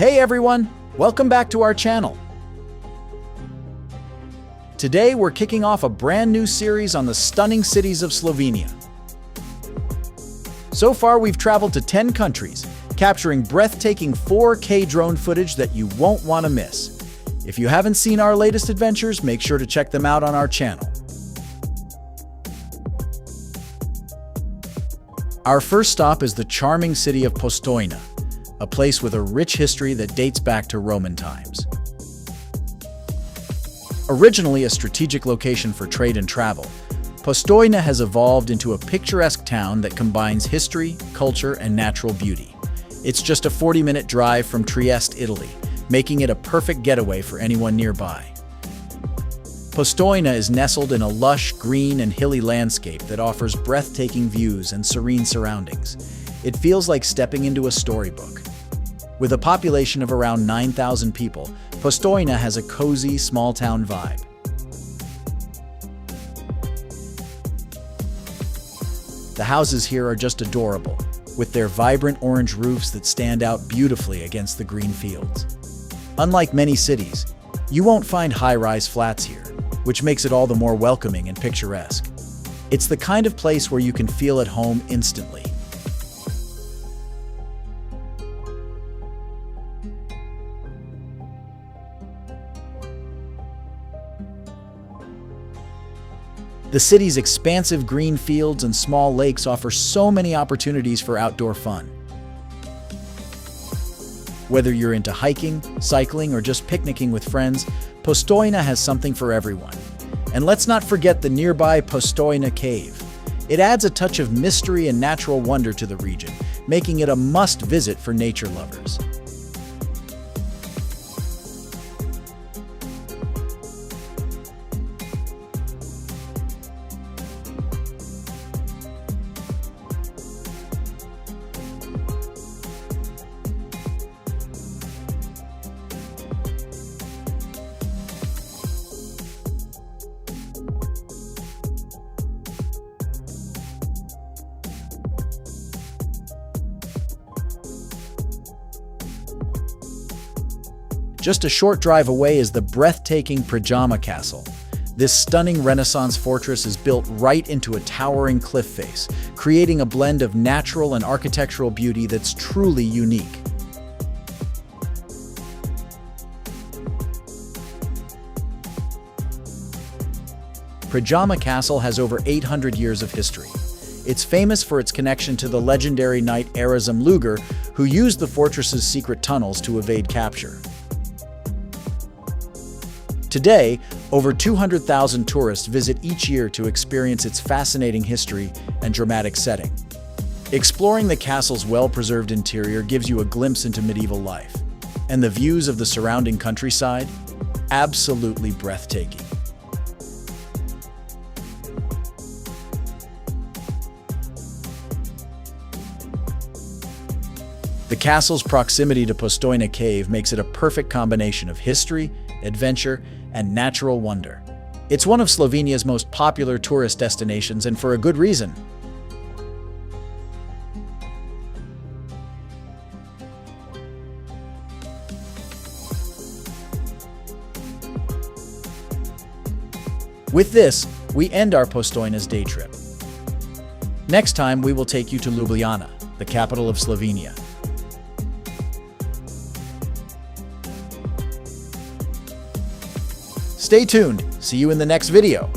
Hey everyone, welcome back to our channel. Today we're kicking off a brand new series on the stunning cities of Slovenia. So far we've traveled to 10 countries, capturing breathtaking 4K drone footage that you won't want to miss. If you haven't seen our latest adventures, make sure to check them out on our channel. Our first stop is the charming city of Postojna, a place with a rich history that dates back to Roman times. Originally a strategic location for trade and travel, Postojna has evolved into a picturesque town that combines history, culture, and natural beauty. It's just a 40-minute drive from Trieste, Italy, making it a perfect getaway for anyone nearby. Postojna is nestled in a lush, green, and hilly landscape that offers breathtaking views and serene surroundings. It feels like stepping into a storybook. With a population of around 9,000 people, Postojna has a cozy, small-town vibe. The houses here are just adorable, with their vibrant orange roofs that stand out beautifully against the green fields. Unlike many cities, you won't find high-rise flats here, which makes it all the more welcoming and picturesque. It's the kind of place where you can feel at home instantly. The city's expansive green fields and small lakes offer so many opportunities for outdoor fun. Whether you're into hiking, cycling, or just picnicking with friends, Postojna has something for everyone. And let's not forget the nearby Postojna Cave. It adds a touch of mystery and natural wonder to the region, making it a must-visit for nature lovers. Just a short drive away is the breathtaking Predjama Castle. This stunning Renaissance fortress is built right into a towering cliff face, creating a blend of natural and architectural beauty that's truly unique. Predjama Castle has over 800 years of history. It's famous for its connection to the legendary knight Erasm Luger, who used the fortress's secret tunnels to evade capture. Today, over 200,000 tourists visit each year to experience its fascinating history and dramatic setting. Exploring the castle's well-preserved interior gives you a glimpse into medieval life, and the views of the surrounding countryside, absolutely breathtaking. The castle's proximity to Postojna Cave makes it a perfect combination of history, adventure, and natural wonder. It's one of Slovenia's most popular tourist destinations, and for a good reason. With this, we end our Postojna's day trip. Next time, we will take you to Ljubljana, the capital of Slovenia. Stay tuned. See you in the next video.